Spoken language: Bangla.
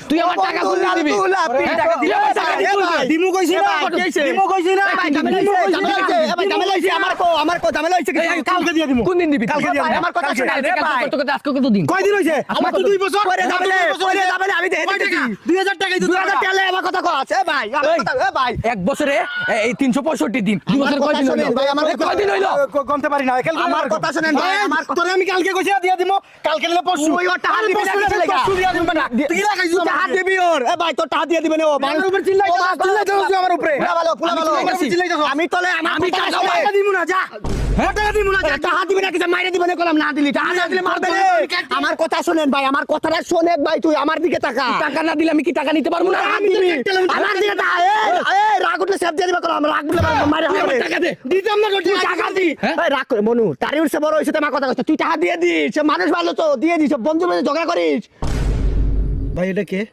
তুই আমার টাকা কোন দিবি টাকা দিবি দিমু কইছি না দিমু কইছি না ঝামেলা হইছে আমার কো ঝামেলা হইছে কালকে দিয়ে দিমু কোন দিন দিবি কালকে দিয়ে দিমু আমার কথা শুনে আজকে কত দিন কয় দিন হইছে আমার তো 2 বছর পরে ঝামেলা আমি দেখে দিতেছি 2000 টাকাই তো 2000 টাকা আমার কথা কও আছে ভাই আমার কথা ভাই এক বছরে এই 365 দিন 2 বছর কয় দিন হইলো ভাই আমার কয় দিন হইলো গনতে পারি না আমার কথা শুনেন ভাই আমার কথা আমি কালকে কইছি দিয়ে দিমু কালকে নিলে পরশু ওই ওর টাকা দিবি না পরশু দিয়ে দিমু না তুই লাগাইছিস টাকা দিবি ওর এ ভাই তোর টাকা দিয়ে দিবেন ও আমার উপর চিল্লাইছিস আমার উপরে পুরা ভালো আমি তলে আমি টাকা দিমু না যা টাকা দিমু না টাকা দিবি না কিছু মাইরে দিবেন কলম না দিলি টাকা না দিলে মারবে আমার কথা শুনেন ভাই আমার কথাটা শুনেন ভাই তুই আমার দিকে তাকা টাকা না দিলে আমি কি টাকা নিতে পারবো না আমি আমার দিকে তাকা এই রাগ উঠলে সেভ দিয়ে দিবে কলম রাগ উঠলে মারে হবে টাকা দে দিতাম না তুই টাকা দি ভাই রাগ করে মনু তারি উঠছে বড় হইছে তোমার কথা কইছ তুই টাকা দিয়ে দিস মানুষ ভালো তো দিয়ে দিস বন্ধু বন্ধু ঝগড়া করিস ভাই এটা কে